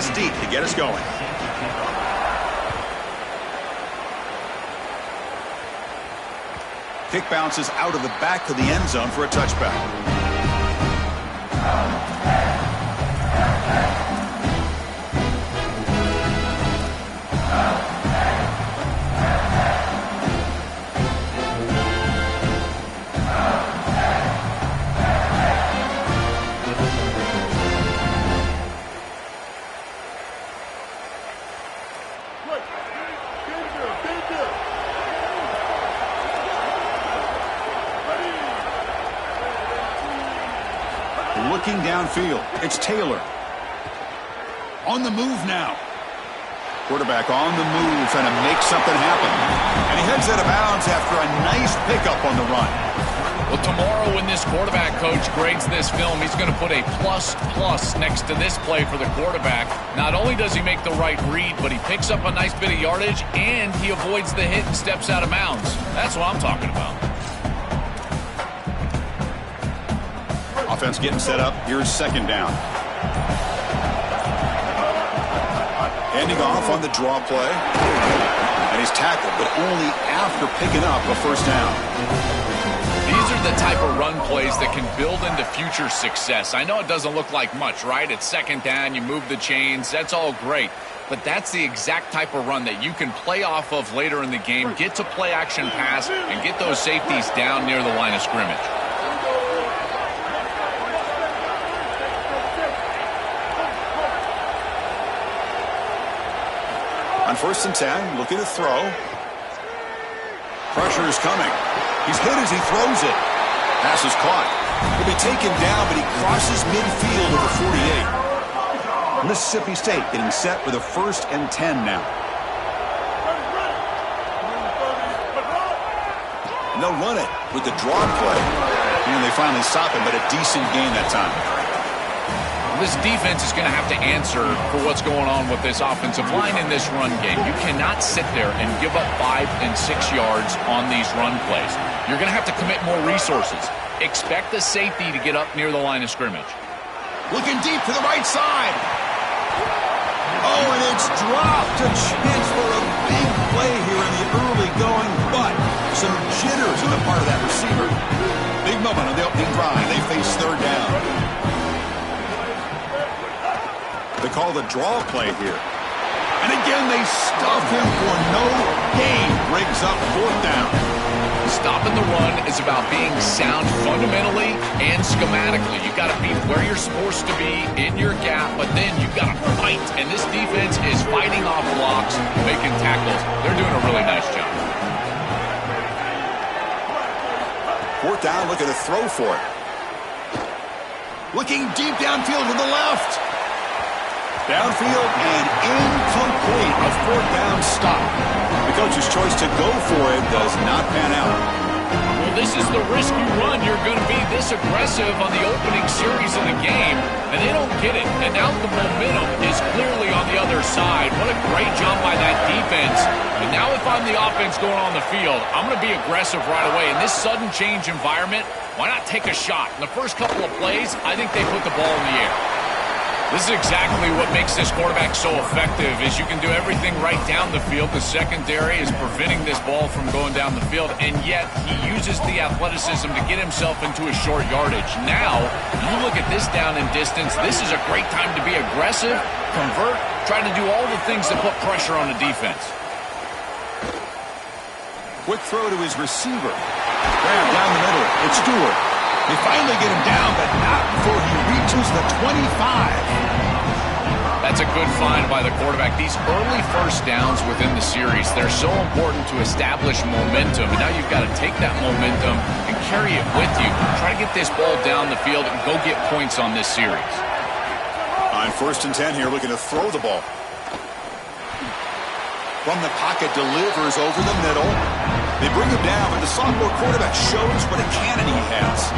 deep to get us going. Kick bounces out of the back of the end zone for a touchback. Looking downfield, it's Taylor. On the move now. Quarterback on the move, trying to make something happen. And he heads out of bounds after a nice pickup on the run. Well, tomorrow when this quarterback coach grades this film, he's going to put a plus next to this play for the quarterback. Not only does he make the right read, but he picks up a nice bit of yardage, and he avoids the hit and steps out of bounds. That's what I'm talking about. Offense getting set up. Here's second down. Handing off on the draw play. And he's tackled, but only after picking up a first down. These are the type of run plays that can build into future success. I know it doesn't look like much, right? It's second down, you move the chains, that's all great. But that's the exact type of run that you can play off of later in the game, get to play action pass, and get those safeties down near the line of scrimmage. On 1st and 10, looking to throw. Pressure is coming. He's hit as he throws it. Pass is caught. He'll be taken down, but he crosses midfield at the 48. Mississippi State getting set for the 1st and 10 now. And they'll run it with the draw play. And they finally stop him, but a decent gain that time. This defense is going to have to answer for what's going on with this offensive line in this run game. You cannot sit there and give up 5 and 6 yards on these run plays. You're going to have to commit more resources. Expect the safety to get up near the line of scrimmage. Looking deep to the right side. Oh, and it's dropped. A chance for a big play here in the early going, but some jitters on the part of that receiver. Big moment on the opening drive. They face third down. They call the draw play here. And again, they stuff him for no gain. Brings up 4th down. Stopping the run is about being sound fundamentally and schematically. You got to be where you're supposed to be in your gap, but then you got to fight. And this defense is fighting off blocks, making tackles. They're doing a really nice job. 4th down, looking to throw for it. Looking deep downfield to the left. Downfield and incomplete. A 4th down stop. The coach's choice to go for it does not pan out. Well, this is the risk you run. You're going to be this aggressive on the opening series of the game, and they don't get it. And now the momentum is clearly on the other side. What a great job by that defense. But now if I'm the offense going on the field, I'm going to be aggressive right away. In this sudden change environment, why not take a shot? In the first couple of plays, I think they put the ball in the air. This is exactly what makes this quarterback so effective, is you can do everything right down the field. The secondary is preventing this ball from going down the field, and yet he uses the athleticism to get himself into a short yardage. Now, you look at this down and distance, this is a great time to be aggressive, convert, try to do all the things that put pressure on the defense. Quick throw to his receiver. Grab down the middle. It's Stewart. They finally get him down, but not before he reaches the 25. That's a good find by the quarterback. These early first downs within the series, they're so important to establish momentum. And now you've got to take that momentum and carry it with you. Try to get this ball down the field and go get points on this series. On 1st and 10 here, looking to throw the ball. From the pocket, delivers over the middle. They bring him down, but the sophomore quarterback shows what a cannon he has.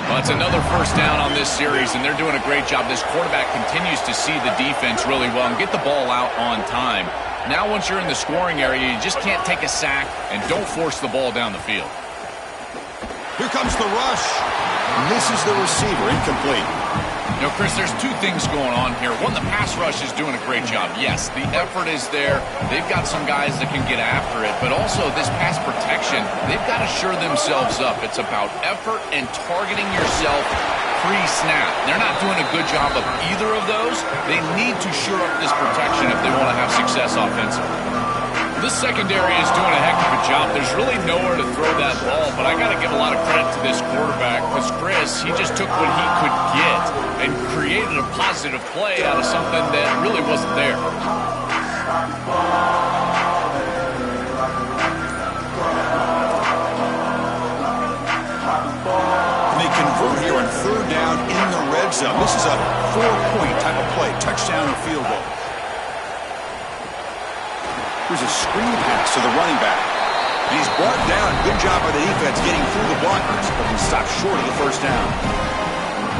Well, it's another first down on this series, and they're doing a great job. This quarterback continues to see the defense really well and get the ball out on time. Now, once you're in the scoring area, you just can't take a sack and don't force the ball down the field. Here comes the rush. Misses the receiver, incomplete. You know, Chris, there's two things going on here. One, the pass rush is doing a great job. Yes, the effort is there. They've got some guys that can get after it. But also this pass protection, they've got to shore themselves up. It's about effort and targeting yourself pre-snap. They're not doing a good job of either of those. They need to shore up this protection if they want to have success offensively. This secondary is doing a heck of a job. There's really nowhere to throw that ball, but I got to give a lot of credit to this quarterback because Chris, he just took what he could get and created a positive play out of something that really wasn't there. They convert here on third down in the red zone. This is a 4-point type of play, touchdown or field goal. Here's a screen pass to the running back. And he's brought down. Good job by the defense getting through the blockers, but he stopped short of the first down.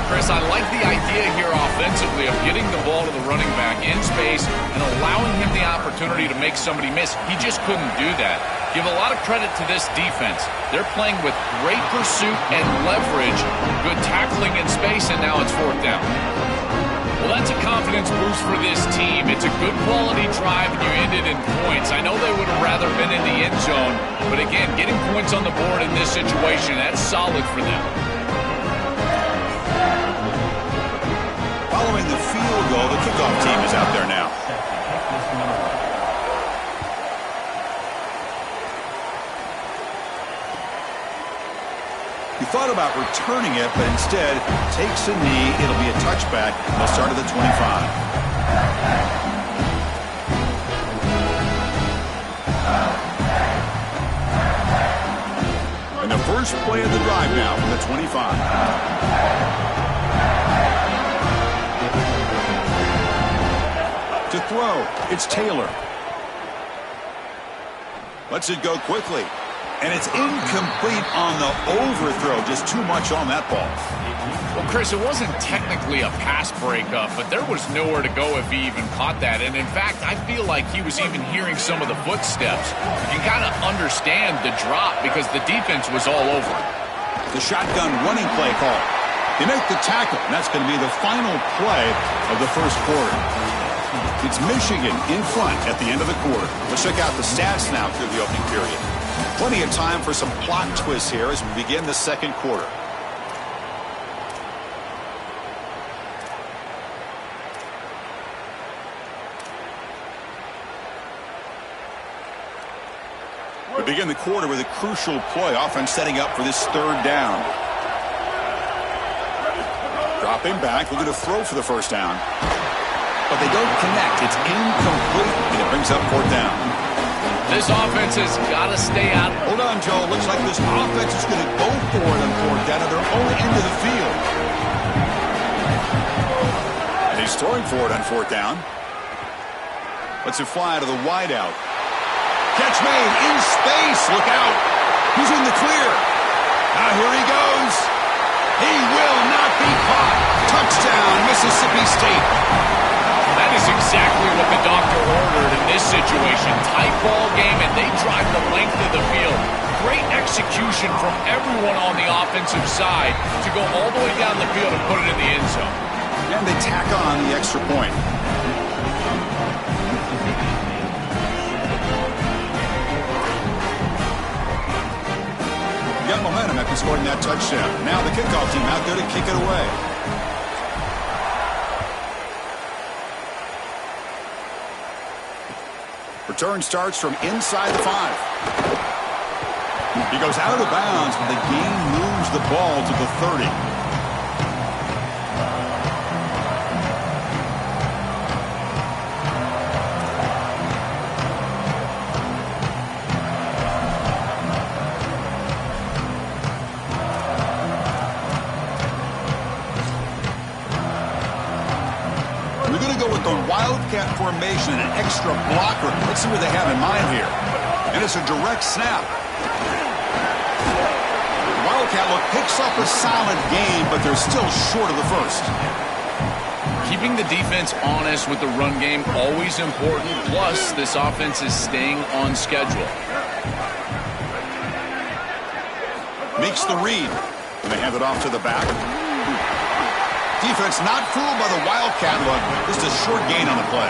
Chris, I like the idea here offensively of getting the ball to the running back in space and allowing him the opportunity to make somebody miss. He just couldn't do that. Give a lot of credit to this defense. They're playing with great pursuit and leverage, good tackling in space, and now it's fourth down. Well, that's a confidence boost for this team. It's a good quality drive, and you ended in points. I know they would have rather been in the end zone, but again, getting points on the board in this situation, that's solid for them. Following the field goal, the kickoff team is out there now. He thought about returning it, but instead takes a knee. It'll be a touchback. They'll start at the 25. And the first play of the drive now from the 25. To throw, it's Taylor. Lets it go quickly. And it's incomplete on the overthrow. Just too much on that ball. Well, Chris, it wasn't technically a pass breakup, but there was nowhere to go if he even caught that. And in fact, I feel like he was even hearing some of the footsteps. You can kind of understand the drop because the defense was all over it. The shotgun running play call. They make the tackle, and that's going to be the final play of the first quarter. It's Michigan in front at the end of the quarter. Let's check out the stats now through the opening period. Plenty of time for some plot twists here as we begin the second quarter. We begin the quarter with a crucial play. Offense setting up for this third down. Dropping back, looking to throw for the first down. But they don't connect. It's incomplete, and it brings up fourth down. This offense has got to stay out. Hold on, Joe. Looks like this offense is going to go for it on fourth down at their own end of the field. And he's throwing for it on fourth down. Lets it fly to the wideout. Catch made in space. Look out. He's in the clear. Now here he goes. He will not be caught. Touchdown, Mississippi State. That is exactly what the doctor ordered in this situation. Tight ball game, and they drive the length of the field. Great execution from everyone on the offensive side to go all the way down the field and put it in the end zone. And they tack on the extra point. Got momentum after scoring that touchdown. Now the kickoff team out there to kick it away. Return starts from inside the 5. He goes out of bounds, but the game moves the ball to the 30. We're going to go with the Wildcat formation, an extra blocker. Let's see what they have in mind here. And it's a direct snap. The Wildcat look picks up a solid game, but they're still short of the first. Keeping the defense honest with the run game, always important. Plus, this offense is staying on schedule. Makes the read. And they hand it off to the back. Defense not fooled by the Wildcat look. Just a short gain on the play.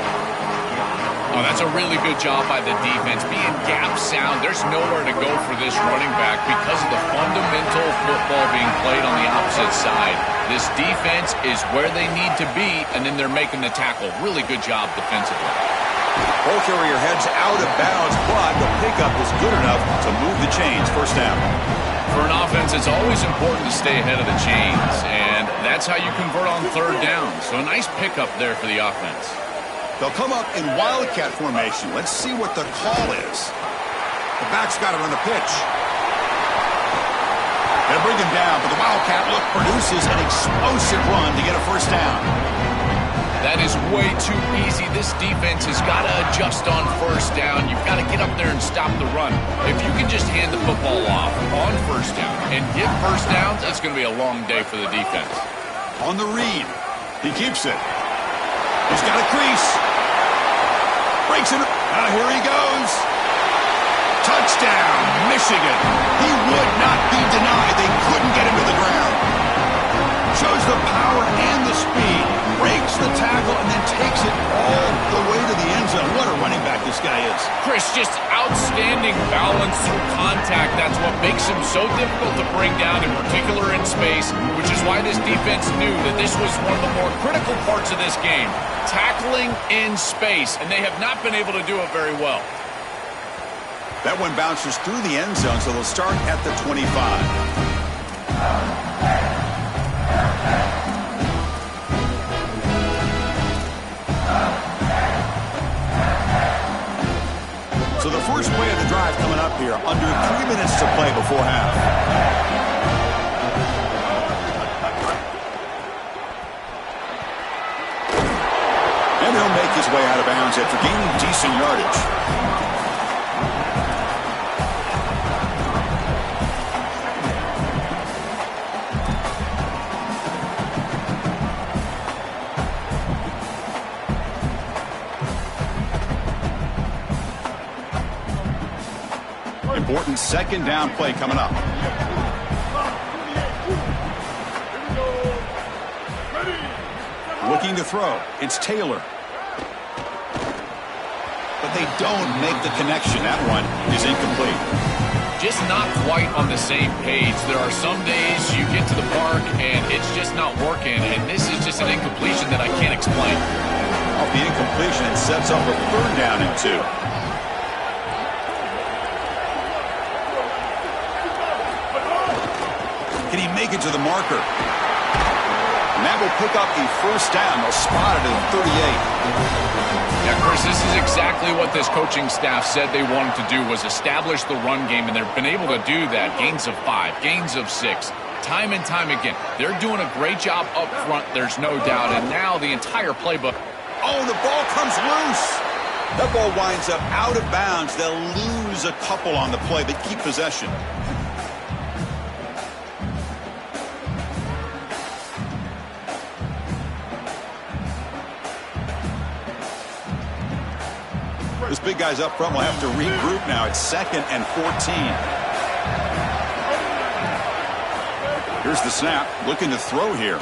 Oh, that's a really good job by the defense. Being gap sound, there's nowhere to go for this running back because of the fundamental football being played on the opposite side. This defense is where they need to be, and then they're making the tackle. Really good job defensively. Ball carrier heads out of bounds, but the pickup is good enough to move the chains. First down. For an offense, it's always important to stay ahead of the chains, and that's how you convert on third down. So a nice pickup there for the offense. They'll come up in Wildcat formation. Let's see what the call is. The back's got it on the pitch. They'll bring him down, but the Wildcat look produces an explosive run to get a first down. That is way too easy. This defense has got to adjust on first down. You've got to get up there and stop the run. If you can just hand the football off on first down and get first downs, it's going to be a long day for the defense. On the read. He keeps it. He's got a crease. Breaks it. Here he goes. Touchdown, Michigan. He would not be denied. They couldn't get him to the ground. Shows the power and the speed. Breaks the tackle and then takes it all the way to the end zone. What a running back this guy is. Chris, just outstanding balance through contact. That's what makes him so difficult to bring down, in particular in space, which is why this defense knew that this was one of the more critical parts of this game. Tackling in space, and they have not been able to do it very well. That one bounces through the end zone, so they'll start at the 25. So the first play of the drive coming up here, under 3 minutes to play before half. And he'll make his way out of bounds after gaining decent yardage. Important second down play coming up. Looking to throw. It's Taylor. But they don't make the connection. That one is incomplete. Just not quite on the same page. There are some days you get to the park and it's just not working, and this is just an incompletion that I can't explain. Off the incompletion, it sets up a third down and 2. Can he make it to the marker? And that will pick up the first down. They'll spot it at 38. Yeah, Chris, this is exactly what this coaching staff said they wanted to do, was establish the run game, and they've been able to do that. Gains of 5, gains of 6, time and time again. They're doing a great job up front, there's no doubt, and now the entire playbook. Oh, the ball comes loose. That ball winds up out of bounds. They'll lose a couple on the play, but keep possession. This big guy's up front will have to regroup now. It's 2nd and 14. Here's the snap. Looking to throw here.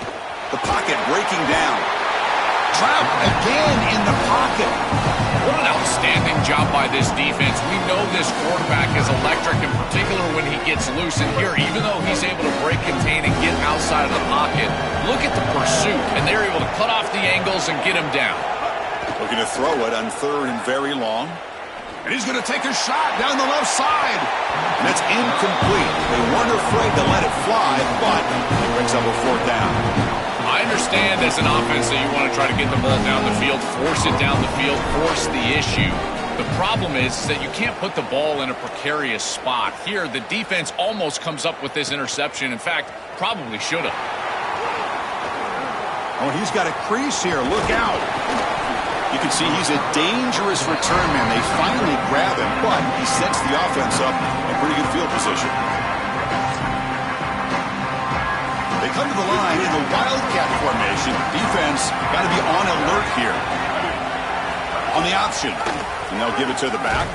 The pocket breaking down. Trapped again in the pocket. What an outstanding job by this defense. We know this quarterback is electric, in particular when he gets loose. And here, even though he's able to break, contain, and get outside of the pocket, look at the pursuit. And they're able to cut off the angles and get him down. Looking to throw it on 3rd and very long. And he's going to take a shot down the left side. And that's incomplete. They weren't afraid to let it fly, but it brings up a 4th down. I understand as an offense that you want to try to get the ball down the field, force it down the field, force the issue. The problem is that you can't put the ball in a precarious spot. Here, the defense almost comes up with this interception. In fact, probably should have. Oh, he's got a crease here. Look out. You can see he's a dangerous return man. They finally grab him, but he sets the offense up in pretty good field position. They come to the line in the Wildcat formation. Defense got to be on alert here. On the option. And they'll give it to the back.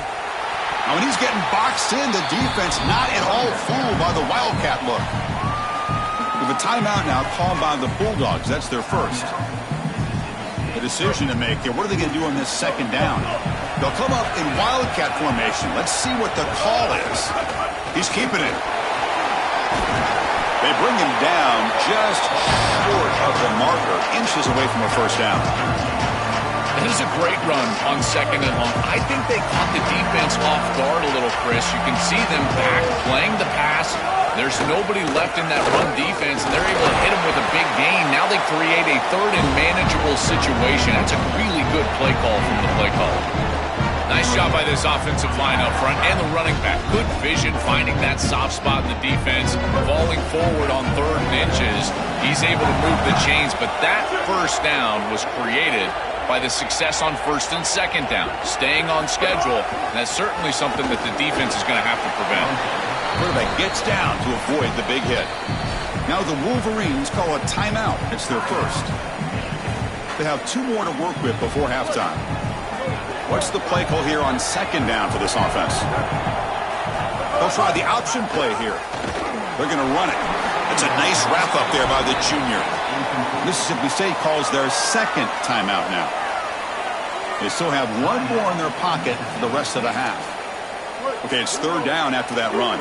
Now, when he's getting boxed in, the defense not at all fooled by the Wildcat look. We have a timeout now called by the Bulldogs. That's their first. A decision to make here. What are they going to do on this second down? They'll come up in Wildcat formation. Let's see what the call is. He's keeping it. They bring him down just short of the marker, inches away from a first down. That is a great run on second and long. I think they caught the defense off guard a little, Chris. You can see them back playing the pass. There's nobody left in that run defense, and they're able to hit him with a big gain. Now they create a third and manageable situation. That's a really good play call from the play caller. Nice job by this offensive line up front and the running back. Good vision, finding that soft spot in the defense, falling forward on 3rd and inches. He's able to move the chains, but that first down was created by the success on 1st and 2nd down. Staying on schedule, and that's certainly something that the defense is going to have to prevent. Quarterback gets down to avoid the big hit. Now the Wolverines call a timeout. It's their first. They have 2 more to work with before halftime. What's the play call here on 2nd down for this offense? They'll try the option play here. They're going to run it. It's a nice wrap up there by the junior. Mississippi State calls their 2nd timeout now. They still have 1 more in their pocket for the rest of the half. Okay, it's 3rd down after that run.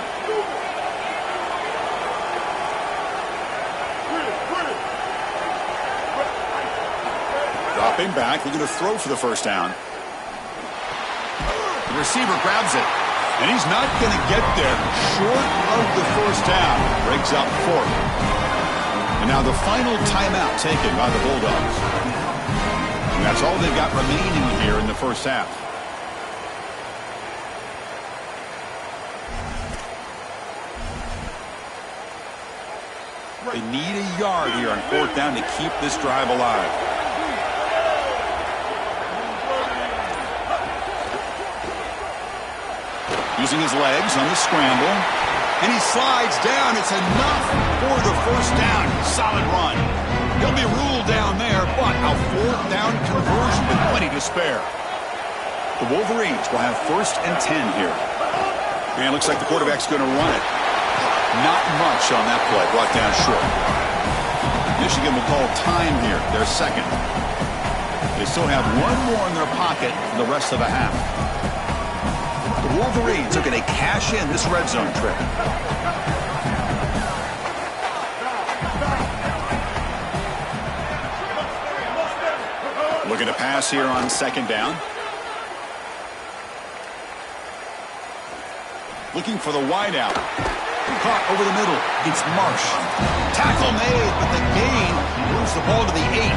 Dropping back, looking to throw for the first down. The receiver grabs it, and he's not going to get there. Short of the first down. Breaks up 4th. And now the final timeout taken by the Bulldogs. And that's all they've got remaining here in the first half. They need a yard here on 4th down to keep this drive alive. Using his legs on the scramble. And he slides down. It's enough for the first down. Solid run. He'll be ruled down there, but a 4th down conversion with plenty to spare. The Wolverines will have 1st and 10 here. And it looks like the quarterback's going to run it. Not much on that play. Brought down short. Michigan will call time here. Their 2nd. They still have 1 more in their pocket for the rest of the half. The Wolverines are going to cash in this red zone trip. Looking to pass here on 2nd down. Looking for the wideout. Caught over the middle. It's Marsh. Tackle made, but the gain moves the ball to the 8.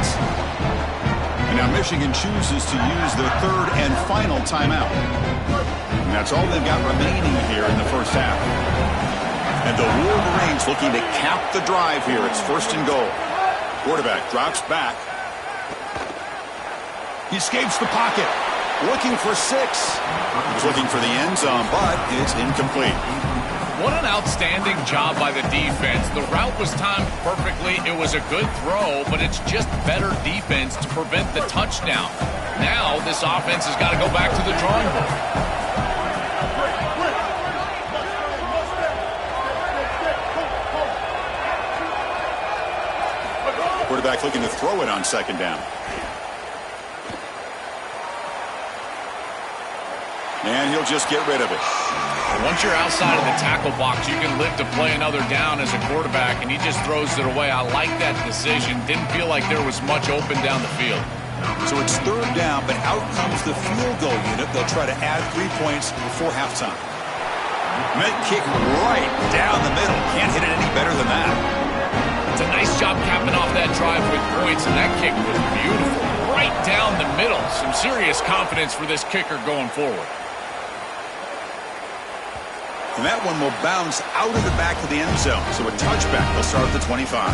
And now Michigan chooses to use their 3rd and final timeout. And that's all they've got remaining here in the first half. And the Wolverines looking to cap the drive here. It's 1st and goal. Quarterback drops back. He escapes the pocket. Looking for 6. He's looking for the end zone, but it's incomplete. What an outstanding job by the defense. The route was timed perfectly. It was a good throw, but it's just better defense to prevent the touchdown. Now this offense has got to go back to the drawing board. Quarterback looking to throw it on 2nd down. And he'll just get rid of it. Once you're outside of the tackle box, you can live to play another down as a quarterback, and he just throws it away. I like that decision. Didn't feel like there was much open down the field. So it's 3rd down, but out comes the field goal unit. They'll try to add 3 points before halftime. Mid kick right down the middle. Can't hit it any better than that. It's a nice job capping off that drive with points, and that kick was beautiful. Right down the middle. Some serious confidence for this kicker going forward. And that one will bounce out of the back of the end zone. So a touchback will start at the 25.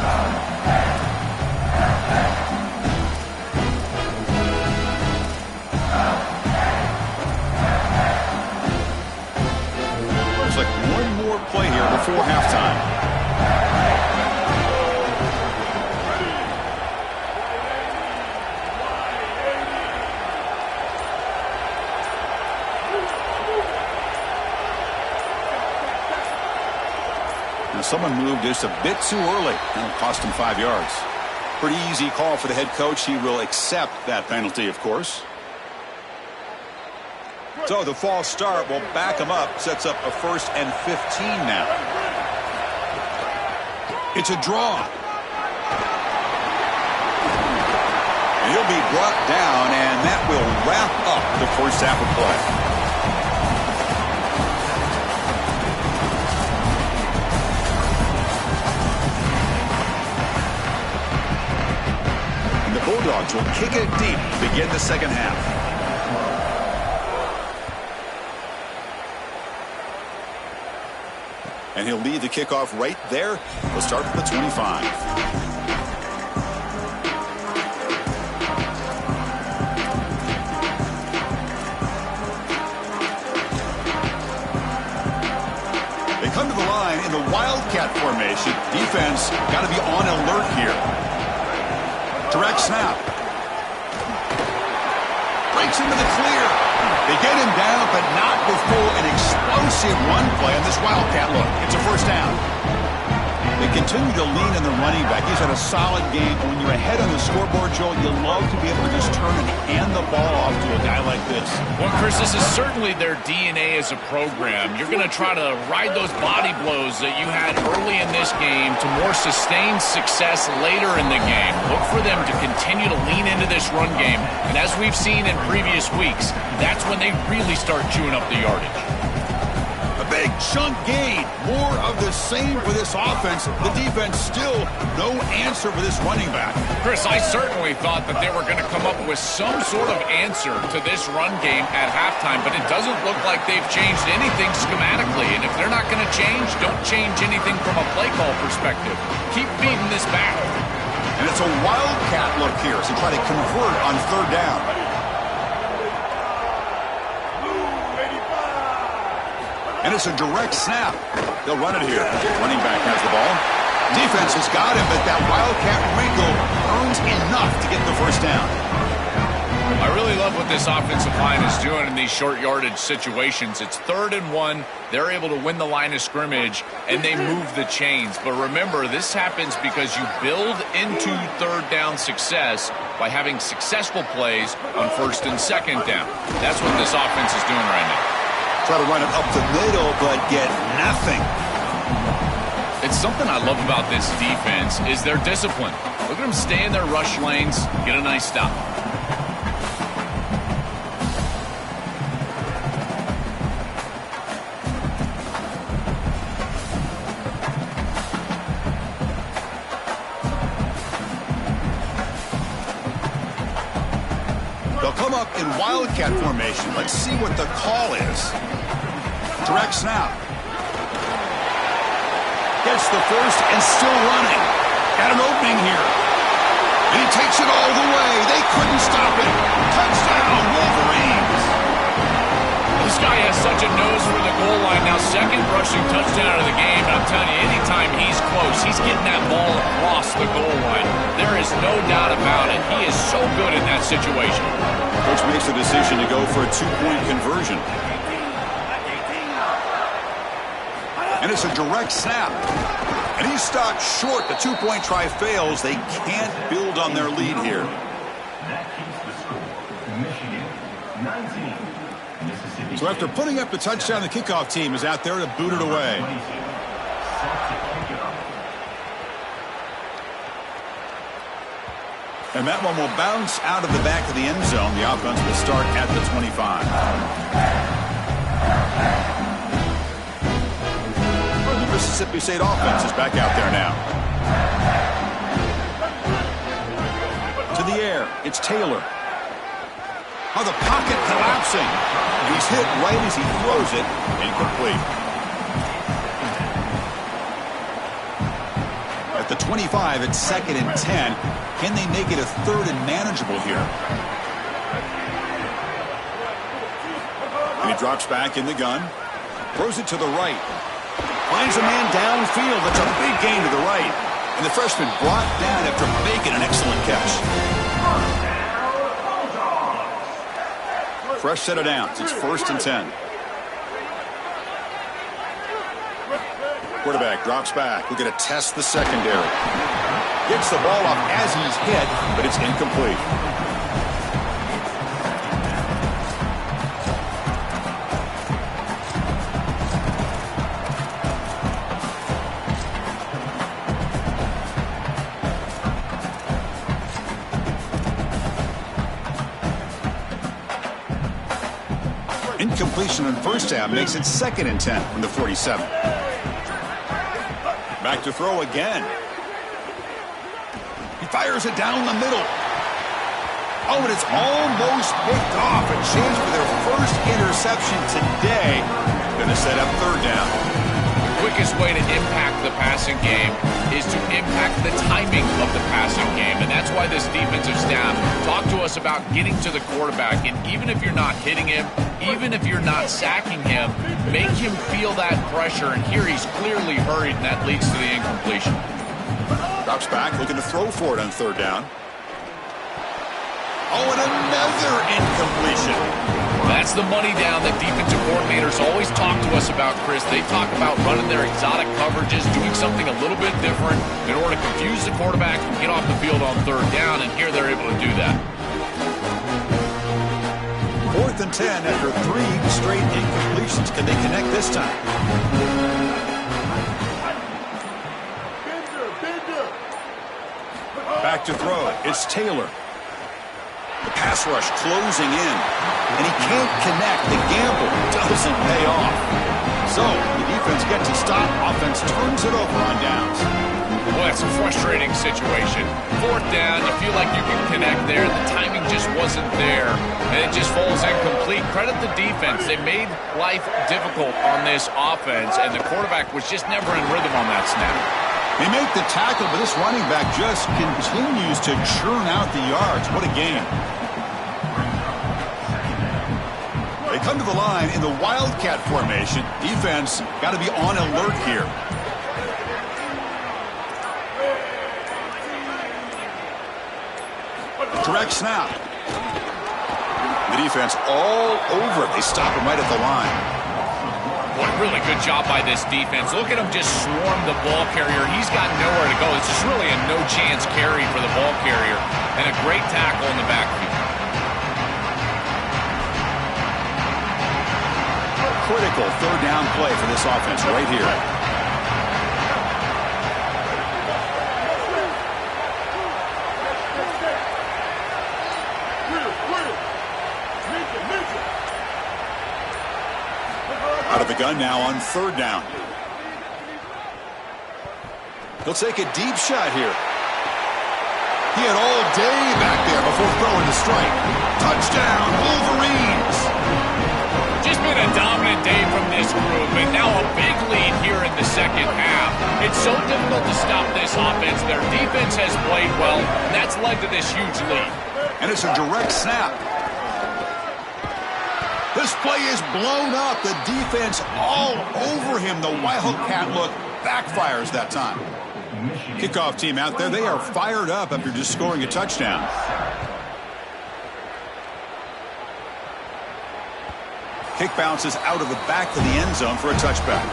Looks like 1 more play here before halftime. Someone moved just a bit too early. And it cost him 5 yards. Pretty easy call for the head coach. He will accept that penalty, of course. So the false start will back him up. Sets up a 1st and 15 now. It's a draw. And he'll be brought down, and that will wrap up the first half of play. And the Bulldogs will kick it deep to begin the second half. And he'll lead the kickoff right there. We'll start at the 25. They come to the line in the Wildcat formation. Defense got to be on alert here. Direct snap. Breaks into the clear. They get him down, but not before an explosive run play on this Wildcat look. It's a first down. They continue to lean on the running back. He's had a solid game. When you're ahead on the scoreboard, Joel, you love to be able to just turn and hand the ball off to a guy like this. Well, Chris, this is certainly their DNA as a program. You're going to try to ride those body blows that you had early in this game to more sustained success later in the game. Look for them to continue to lean into this run game. And as we've seen in previous weeks, that's when they really start chewing up the yardage. A big chunk gain. More of the same for this offense. The defense still no answer for this running back. Chris, I certainly thought that they were going to come up with some sort of answer to this run game at halftime, but it doesn't look like they've changed anything schematically. And if they're not going to change, don't change anything from a play call perspective. Keep beating this back. And it's a Wildcat look here as they try to convert on 3rd down. And it's a direct snap. They'll run it here. Running back has the ball. Defense has got him, but that Wildcat wrinkle earns enough to get the first down. I really love what this offensive line is doing in these short yardage situations. It's 3rd and 1. They're able to win the line of scrimmage, and they move the chains. But remember, this happens because you build into 3rd down success by having successful plays on 1st and 2nd down. That's what this offense is doing right now. Try to run it up the middle, but get nothing. It's something I love about this defense is their discipline. Look at them stay in their rush lanes, get a nice stop. They'll come up in Wildcat formation. Let's see what the call is. Direct snap. Gets the first and still running. Got an opening here. And he takes it all the way. They couldn't stop it. Touchdown, Wolverines. This guy has such a nose for the goal line. Now, 2nd rushing touchdown of the game. And I'm telling you, anytime he's close, he's getting that ball across the goal line. There is no doubt about it. He is so good in that situation. Coach makes the decision to go for a 2-point conversion. And it's a direct snap. And he's stopped short. The 2-point try fails. They can't build on their lead here. So after putting up the touchdown, the kickoff team is out there to boot it away. And that one will bounce out of the back of the end zone. The offense will start at the 25. The Mississippi State offense is back out there now. To the air, it's Taylor. Oh, the pocket collapsing. He's hit right as he throws it. Incomplete. At the 25, it's 2nd and 10. Can they make it a 3rd and manageable here? And he drops back in the gun. Throws it to the right. Finds a man downfield. That's a big gain to the right. And the freshman brought down after making an excellent catch. Fresh set of downs. It's 1st and 10. Quarterback drops back. We're going to test the secondary. Gets the ball off as he's hit, but it's incomplete. Incompletion on first down makes it 2nd and 10 from the 47. Back to throw again. He fires it down the middle. Oh, and it's almost picked off. A chance for their first interception today. Going to set up 3rd down. The quickest way to impact the passing game is to impact the timing of the passing game. And that's why this defensive staff talked to us about getting to the quarterback. And even if you're not hitting him, even if you're not sacking him, make him feel that pressure. And here he's clearly hurried, and that leads to the incompletion. Drops back, looking to throw for it on 3rd down. Oh, and another incompletion. That's the money down that defensive coordinators always talk to us about, Chris. They talk about running their exotic coverages, doing something a little bit different in order to confuse the quarterback and get off the field on 3rd down, and here they're able to do that. 4th and 10 after 3 straight incompletions. Can they connect this time? Back to throw it. It's Taylor. The pass rush closing in, and he can't connect. The gamble doesn't pay off. So the defense gets a stop. Offense turns it over on downs. Well, it's a frustrating situation. 4th down, you feel like you can connect there. The timing just wasn't there, and it just falls incomplete. Credit the defense. They made life difficult on this offense, and the quarterback was just never in rhythm on that snap. They make the tackle, but this running back just continues to churn out the yards. What a game. They come to the line in the Wildcat formation. Defense got to be on alert here. Direct snap. The defense all over it. They stop him right at the line. What a really good job by this defense. Look at him just swarm the ball carrier. He's got nowhere to go. It's just really a no-chance carry for the ball carrier, and a great tackle in the backfield. Critical 3rd down play for this offense right here. Out of the gun now on 3rd down. He'll take a deep shot here. He had all day back there before throwing the strike. Touchdown, Wolverines! Just been a dominant day from this group, and now a big lead here in the 2nd half. It's so difficult to stop this offense. Their defense has played well, and that's led to this huge lead. And it's a direct snap. This play is blown up. The defense all over him. The Wildcat look backfires that time. Kickoff team out there, they are fired up after just scoring a touchdown. Kick bounces out of the back of the end zone for a touchback.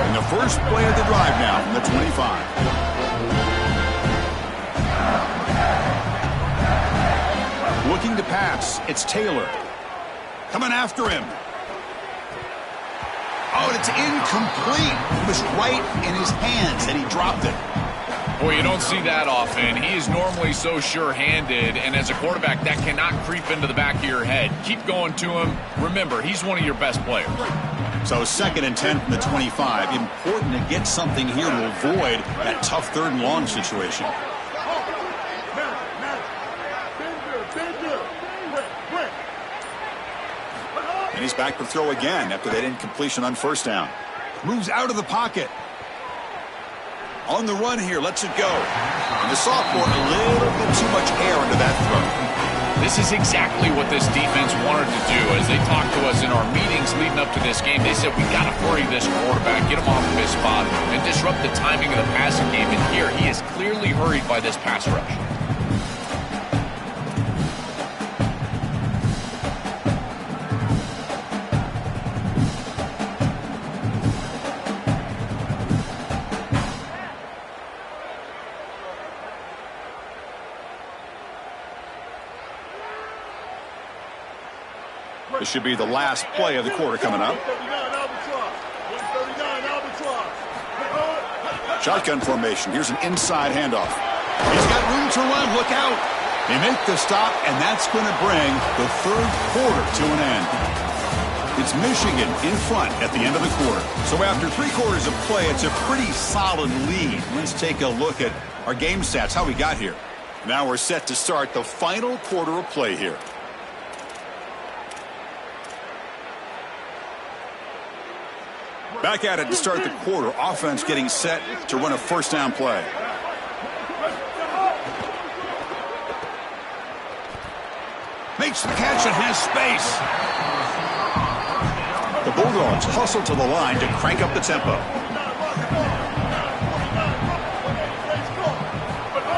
And the first play of the drive now from the 25. Looking to pass. It's Taylor. Coming after him. Oh, and it's incomplete. It was right in his hands, and he dropped it. Boy, you don't see that often. He is normally so sure-handed, and as a quarterback, that cannot creep into the back of your head. Keep going to him. Remember, he's one of your best players. So 2nd and 10 from the 25. Important to get something here to avoid that tough 3rd and long situation. And he's back to throw again after that incompletion on 1st down. Moves out of the pocket. On the run here, lets it go. And the sophomore, a little bit too much air into that throw. This is exactly what this defense wanted to do. As they talked to us in our meetings leading up to this game, they said, we got to hurry this quarterback, get him off of his spot, and disrupt the timing of the passing game. And here, he is clearly hurried by this pass rush. This should be the last play of the quarter coming up. Shotgun formation. Here's an inside handoff. He's got room to run. Look out. They make the stop, and that's going to bring the third quarter to an end. It's Michigan in front at the end of the quarter. So after 3 quarters of play, it's a pretty solid lead. Let's take a look at our game stats, how we got here. Now we're set to start the final quarter of play here. Back at it to start the quarter. Offense getting set to run a first down play. Makes the catch and has space. The Bulldogs hustle to the line to crank up the tempo.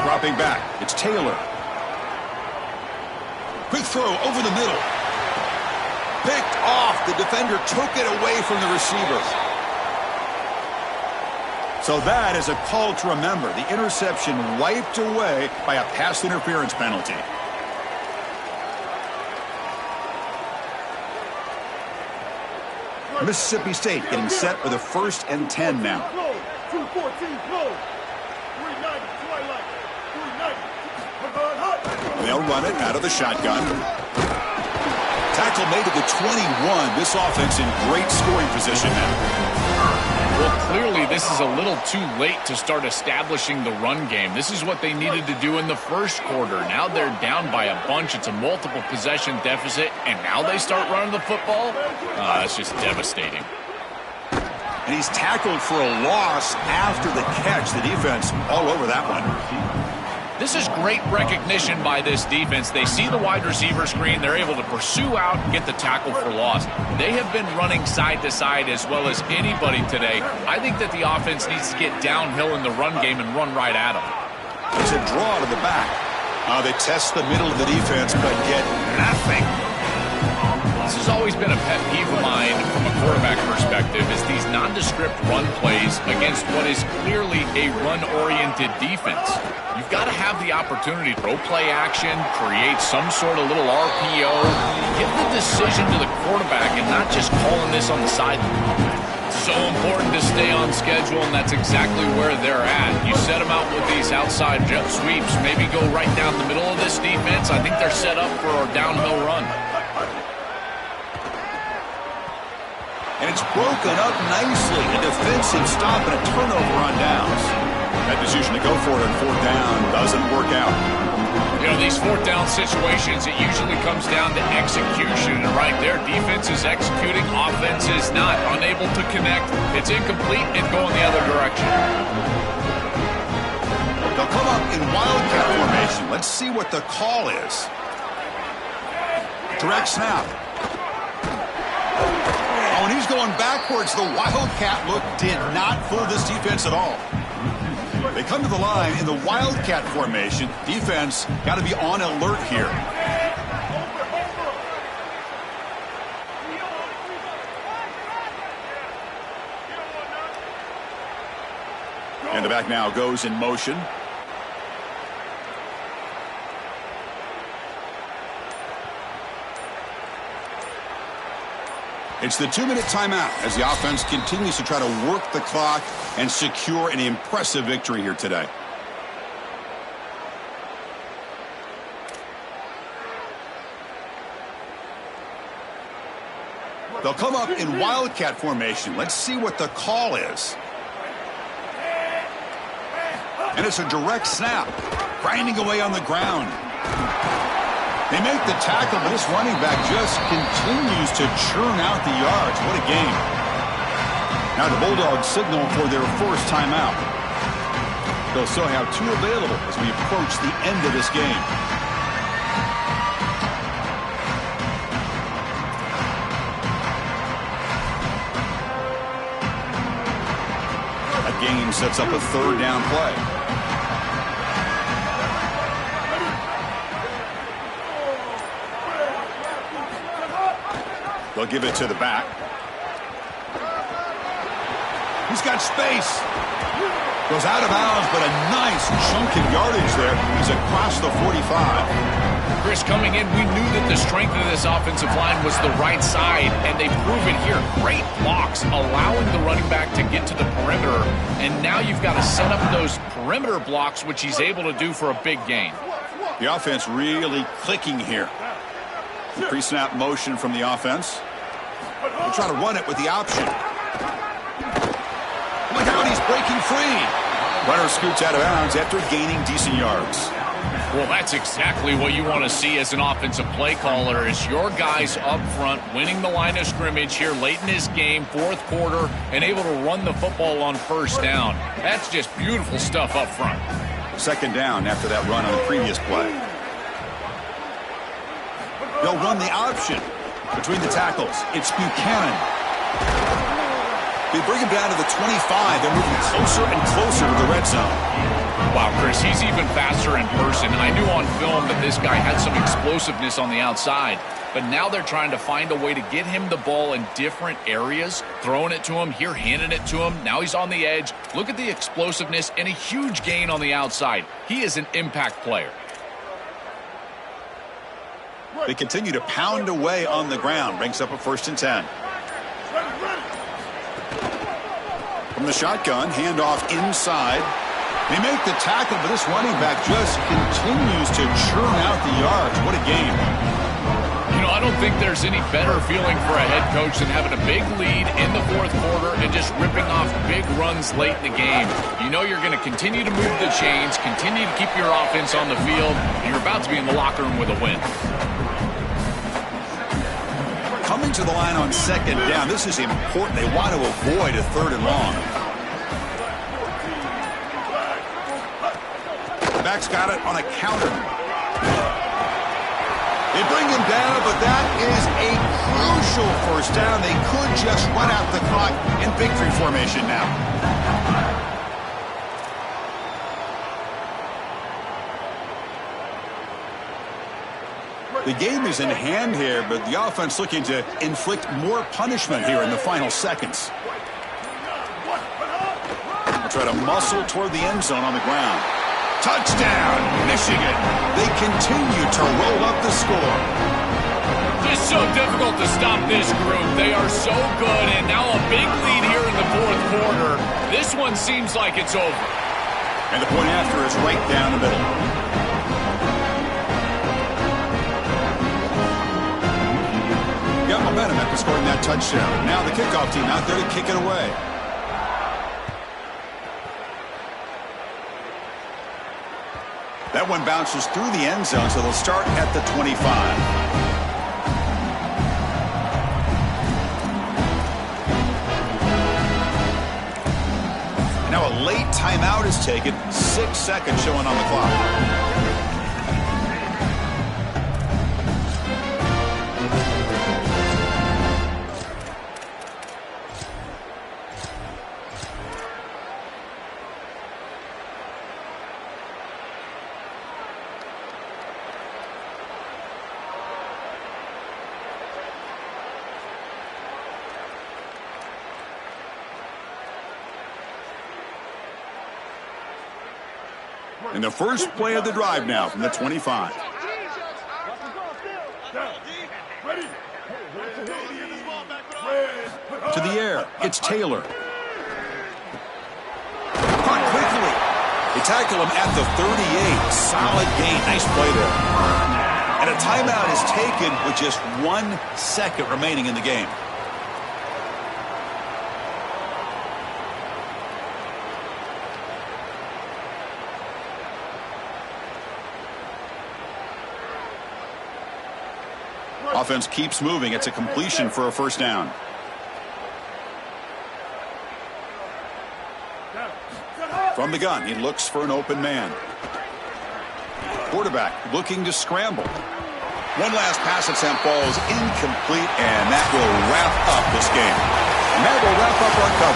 Dropping back. It's Taylor. Quick throw over the middle. Picked off. The defender took it away from the receiver. So that is a call to remember. The interception wiped away by a pass interference penalty. Mississippi State getting set for the 1st and 10 now. They'll run it out of the shotgun. Tackle made to the 21. This offense in great scoring position now. Well, clearly this is a little too late to start establishing the run game. This is what they needed to do in the first quarter. Now they're down by a bunch. It's a multiple possession deficit, and now they start running the football? That's just devastating. And he's tackled for a loss after the catch. The defense all over that one. This is great recognition by this defense. They see the wide receiver screen. They're able to pursue out and get the tackle for loss. They have been running side to side as well as anybody today. I think that the offense needs to get downhill in the run game and run right at them. It's a draw to the back. They test the middle of the defense but get nothing. This has always been a pet peeve of mine from a quarterback perspective is these nondescript run plays against what is clearly a run-oriented defense. You've got to have the opportunity to throw play action, create some sort of little RPO, give the decision to the quarterback and not just calling this on the sideline. So important to stay on schedule, and that's exactly where they're at. You set them out with these outside jet sweeps, maybe go right down the middle of this defense. I think they're set up for a downhill run. And it's broken up nicely. A defensive stop and a turnover on downs. That decision to go for it on 4th down doesn't work out. You know, these 4th down situations, it usually comes down to execution. And right there, defense is executing, offense is not. Unable to connect. It's incomplete and going the other direction. They'll come up in wildcat formation. Let's see what the call is. Direct snap. Oh, and he's going backwards. The wildcat look did not fool this defense at all. They come to the line in the wildcat formation. Defense got to be on alert here. And the back now goes in motion. It's the 2-minute timeout as the offense continues to try to work the clock and secure an impressive victory here today. They'll come up in wildcat formation. Let's see what the call is. And it's a direct snap, grinding away on the ground. They make the tackle, but this running back just continues to churn out the yards. What a game. Now the Bulldogs signal for their first timeout. They'll still have 2 available as we approach the end of this game. That game sets up a 3rd down play. They'll give it to the back. He's got space. Goes out of bounds, but a nice chunk of yardage there. He's across the 45. Chris, coming in, we knew that the strength of this offensive line was the right side, and they prove it here. Great blocks, allowing the running back to get to the perimeter, and now you've got to set up those perimeter blocks, which he's able to do for a big gain. The offense really clicking here. Pre-snap motion from the offense. They'll try to run it with the option. Look out, he's breaking free. Runner scoots out of bounds after gaining decent yards. Well, that's exactly what you want to see as an offensive play caller, is your guys up front winning the line of scrimmage here late in this game, fourth quarter, and able to run the football on first down. That's just beautiful stuff up front. Second down after that run on the previous play. They'll run the option between the tackles. It's Buchanan. They bring him down to the 25. They're moving closer and closer to the red zone. Wow, Chris, he's even faster in person. I knew on film that this guy had some explosiveness on the outside, but now they're trying to find a way to get him the ball in different areas, throwing it to him, here handing it to him. Now he's on the edge. Look at the explosiveness and a huge gain on the outside. He is an impact player. They continue to pound away on the ground. Brings up a 1st and 10. From the shotgun, handoff inside. They make the tackle, but this running back just continues to churn out the yards. What a game. You know, I don't think there's any better feeling for a head coach than having a big lead in the fourth quarter and just ripping off big runs late in the game. You know you're going to continue to move the chains, continue to keep your offense on the field, and you're about to be in the locker room with a win. Coming to the line on second down. This is important. They want to avoid a 3rd and long. The back's got it on a counter. They bring him down, but that is a crucial 1st down. They could just run out the clock in victory formation now. The game is in hand here, but the offense looking to inflict more punishment here in the final seconds. They'll try to muscle toward the end zone on the ground. Touchdown, Michigan. They continue to roll up the score. Just so difficult to stop this group. They are so good, and now a big lead here in the fourth quarter. This one seems like it's over. And the point after is right down the middle. Got momentum after scoring that touchdown. Now the kickoff team out there to kick it away. That one bounces through the end zone, so they'll start at the 25. Now a late timeout is taken. 6 seconds showing on the clock. And the first play of the drive now from the 25. To the air, it's Taylor. Caught quickly. They tackle him at the 38. Solid gain. Nice play there. And a timeout is taken with just 1 second remaining in the game. Offense keeps moving. It's a completion for a 1st down. From the gun, he looks for an open man. Quarterback looking to scramble. One last pass attempt falls incomplete, and that will wrap up this game. And that will wrap up our coverage.